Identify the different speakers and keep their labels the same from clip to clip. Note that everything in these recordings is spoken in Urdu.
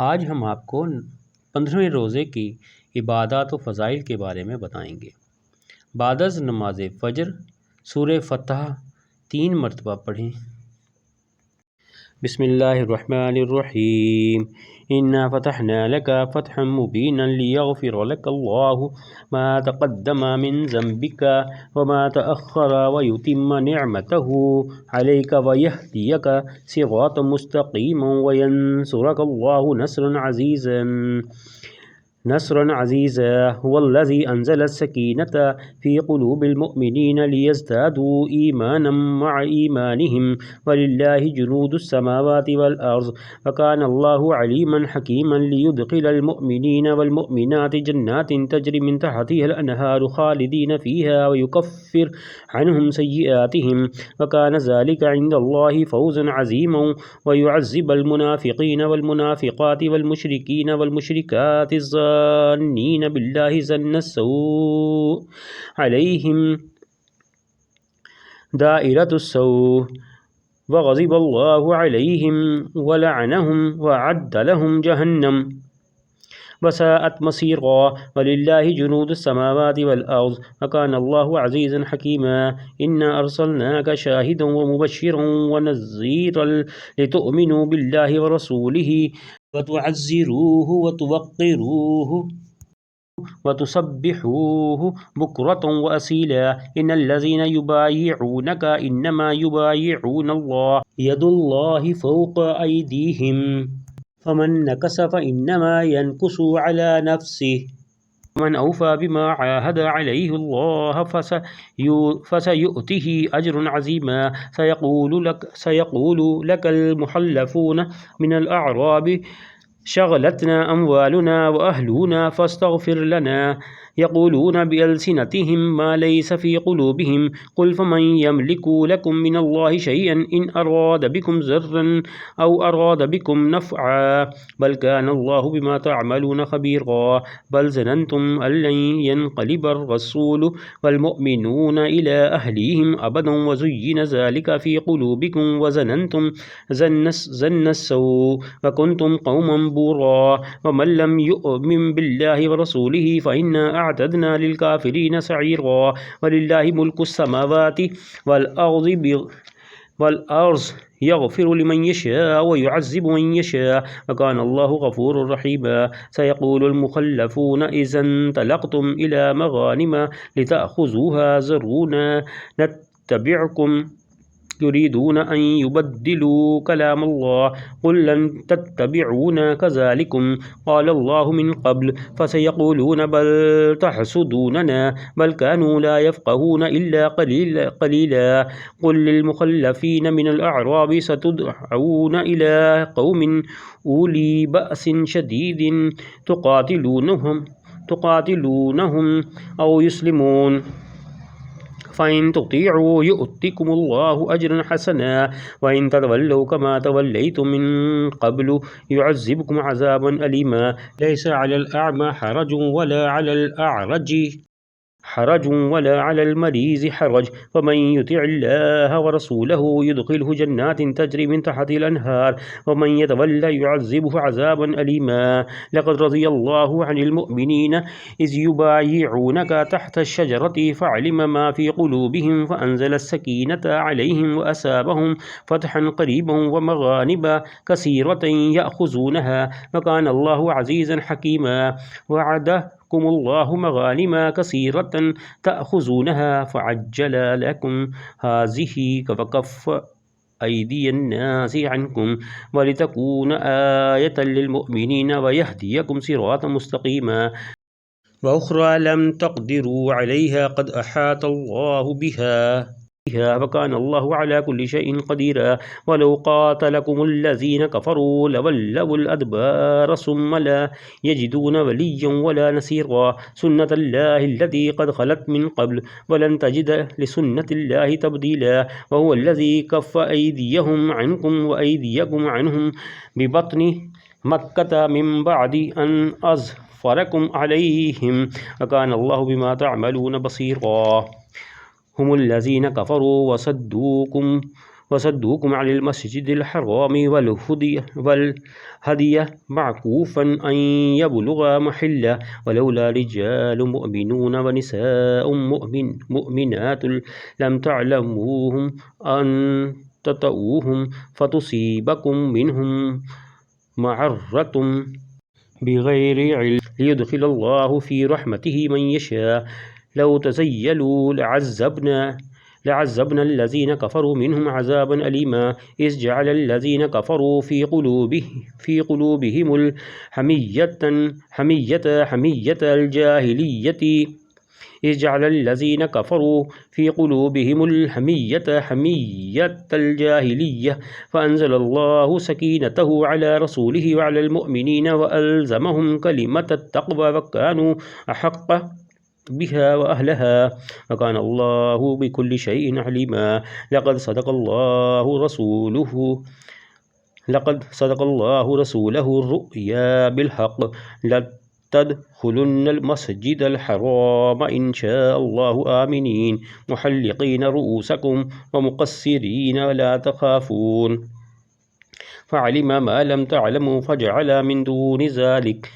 Speaker 1: آج ہم آپ کو 15ویں روزے کی عبادات و فضائل کے بارے میں بتائیں گے۔ بعد از نماز فجر سورہ فتح 3 مرتبہ پڑھیں۔ بسم اللہ الرحمن الرحیم انا فتحنا لك فتحا مبینا لیغفر لك اللہ ما تقدم من ذنبك وما تأخر ويتم نعمته عليك ويهديك صراطا مستقيما وينصرك الله نصرا عزيزا هو الذي أنزل السكينة في قلوب المؤمنين ليزدادوا إيمانا مع إيمانهم ولله جنود السماوات والأرض وكان الله عليما حكيما ليدخل المؤمنين والمؤمنات جنات تجري من تحتها الأنهار خالدين فيها ويكفر عنهم سيئاتهم وكان ذلك عند الله فوزا عظيما ويعذب المنافقين والمنافقات والمشركين والمشركات الظانين بالله ظن السوء عليهم دائرة السوء وغضب الله عليهم ولعنهم وأعد لهم جهنم وساءت مصيرا ولله جنود السماوات والأرض وكان الله عزيزا حكيما إنا أرسلناك شاهدا ومبشرا ونذيرا لتؤمنوا بالله ورسوله وتعزروه وتوقروه وتسبحوه بكرة وأصيلا إن الذين يبايعونك إنما يبايعون الله يد الله فوق أيديهم فمن نكث فإنما ينكث على نفسه ومن أوفى بما عاهد عليه الله فسيؤته أجر عظيما سيقول لك المحلفون من الأعراب شغلتنا أموالنا وأهلنا فاستغفر لنا يقولون بألسنتهم ما ليس في قلوبهم قل فمن يملك لكم من الله شيئا إن أراد بكم ضرا أو أراد بكم نفعا بل كان الله بما تعملون خبيرا بل ظننتم أن لن ينقلب الرسول والمؤمنون إلى أهليهم أبدا وزين ذلك في قلوبكم وظننتم ظن السوء وكنتم قوما بورا ومن لم يؤمن بالله ورسوله فإنا أعتدنا للكافرين سعيرا ولله ملك السماوات والأرض يغفر لمن يشاء ويعذب من يشاء وكان الله غفورا رحيما سيقول المخلفون إذا انطلقتم إلى مغانم لتأخذوها ذرونا نتبعكم يريدون أن يبدلوا كلام الله قل لن تتبعونا كذلكم قال الله من قبل فسيقولون بل تحسدوننا بل كانوا لا يفقهون إلا قليلا قل للمخلفين من الأعراب ستدعون إلى قوم أولي بأس شديد تقاتلونهم أو يسلمون فإن تطيعوا يؤتكم الله أجرا حسنا وإن تتولوا كما توليتم من قبل يعذبكم عذابا أليما ليس على الأعمى حرج ولا على الأعرج حرج ولا على المريض حرج ومن يطع الله ورسوله يدخله جنات تجري من تحتها الأنهار ومن يتولى يعذبه عذابا أليما لقد رضي الله عن المؤمنين إذ يبايعونك تحت الشجرة فعلم ما في قلوبهم فأنزل السكينة عليهم وأثابهم فتحا قريبا ومغانم كثيرة يأخذونها وكان الله عزيزا حكيما وعدكم الله مغانم كثيرة تأخذونها فعجل لكم هذه وكف أيدي الناس عنكم ولتكون آية للمؤمنين ويهديكم صراطا مستقيما وأخرى لم تقدروا عليها قد أحاط الله بها وكان الله على كل شيء قديرا ولو قاتلكم الذين كفروا لولوا الأدبار ثم لا يجدون وليا ولا نصيرا سنة الله التي قد خلت من قبل ولن تجد لسنة الله تبديلا وهو الذي كف أيديهم عنكم وأيديكم عنهم ببطن مكة من بعد أن أظفركم عليهم وكان الله بما تعملون بصيرا هم الذين كفروا وصدوكم وصدوكم عن المسجد الحرام والهدي معكوفا أن يبلغ محله ولولا رجال مؤمنون ونساء مؤمنات لم تعلموهم أن تطؤوهم فتصيبكم منهم معرة بغير علم ليدخل الله في رحمته من يشاء لو تزيلوا لعذبنا الذين كفروا منهم عذابا أليما إذ جعل الذين كفروا في قلوبهم حمية الجاهلية إذ جعل الذين كفروا في قلوبهم حمية الجاهلية فأنزل الله سكينته على رسوله وعلى المؤمنين وألزمهم كلمة التقوى وكانوا أحق بها وأهلها وكان الله بكل شيء عليما لقد صدق الله رسوله الرؤيا بالحق تدخلن المسجد الحرام إن شاء الله آمنين محلقين رؤوسكم ومقصرين لا تخافون فعلم ما لم تعلموا فجعل من دون ذلك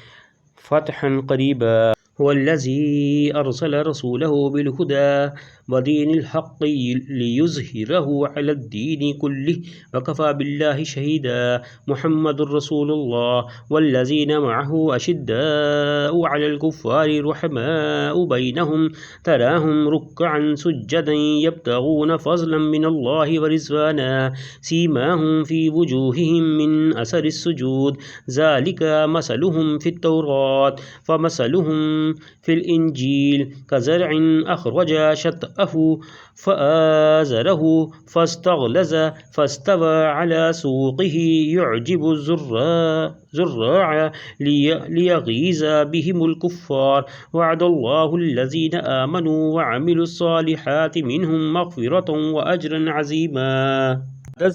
Speaker 1: فتحا قريبا هو الذي أرسل رسوله بالهدى ودين الحق ليظهره على الدين كله وكفى بالله شهيدا محمد رسول الله والذين معه أشداء على الكفار رحماء بينهم تراهم ركعا سجدا يبتغون فضلا من الله ورضوانا سيماهم في وجوههم من أثر السجود ذلك مثلهم في التوراة فمثلهم في الإنجيل كزرع أخرج شطأه فآزره فاستغلظ فاستوى على سوقه يعجب الزراع ليغيظ بهم الكفار وعد الله الذين آمنوا وعملوا الصالحات منهم مغفرة وأجرا عظيما.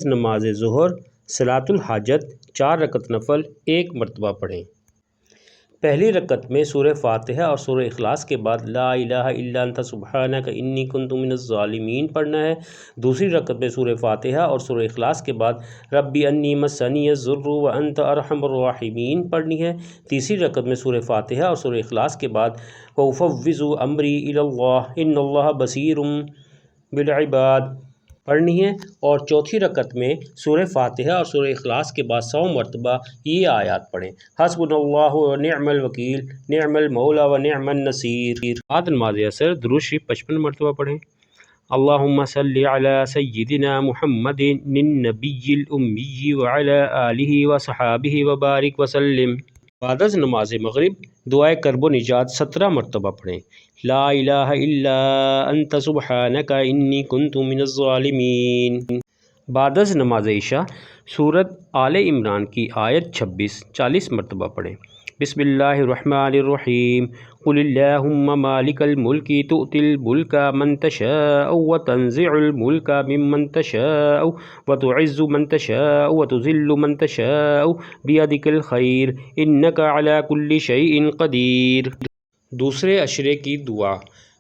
Speaker 1: نماز ظہر صلاۃ الحاجت 4 رکعت نفل 1 مرتبہ پڑھیں. پہلی رکعت میں سورہ فاتحہ اور سورہ اخلاص کے بعد لا الہ الا انت سبحانک انی کنت من الظالمین پڑھنا ہے. دوسری رکعت میں سورہ فاتحہ اور سورہ اخلاص کے بعد ربی انی مسنی الضر وانت ارحم الراحمین پڑھنی ہے. تیسری رکعت میں سورہ فاتحہ اور سورہ اخلاص کے بعد وافوض امری الی اللہ ان اللہ بصیر بالعباد پڑھنی ہے. اور چوتھی رکعت میں سورہ فاتحہ اور سورہ اخلاص کے بعد 100 مرتبہ یہ آیات پڑھیں. حسبنا اللہ و نعم الوکیل نعم المولا و نعم النصیر. بعد نماز عصر درود شریف 55 مرتبہ پڑھیں. اللہم صلی علی سیدنا محمد النبی الامی وعلی آلہ وصحابہ وبارک وسلم. بعد از نماز مغرب دعائے کرب و نجات 17 مرتبہ پڑھیں. لا الہ الا انت سبحانک انی کنت من الظالمین. بعد از نماز عشاء سورۃ آل عمران کی آیت 26 40 مرتبہ پڑھیں. بسم اللہ الرحمن الرحیم قل اللہم مالک الملک تؤتی الملک من تشاء وتنزع الملک ممن تشاء وتعز من تشاء وتذل من تشاء بیدک الخیر انک علی کل شیء قدیر. دوسرے عشرے کی دعا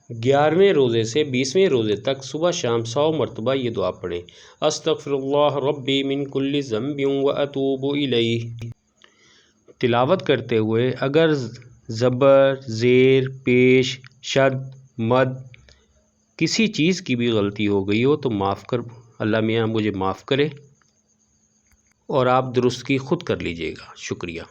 Speaker 1: 11ویں روزے سے 20ویں روزے تک صبح شام 100 مرتبہ یہ دعا پڑھیں. استغفر اللہ ربی من کل ذنب واتوب الیہ. تلاوت کرتے ہوئے اگر زبر زیر پیش شد مد کسی چیز کی بھی غلطی ہو گئی ہو تو اللہ میاں مجھے معاف کرے اور آپ درست کی خود کر لیجئے گا. شکریہ.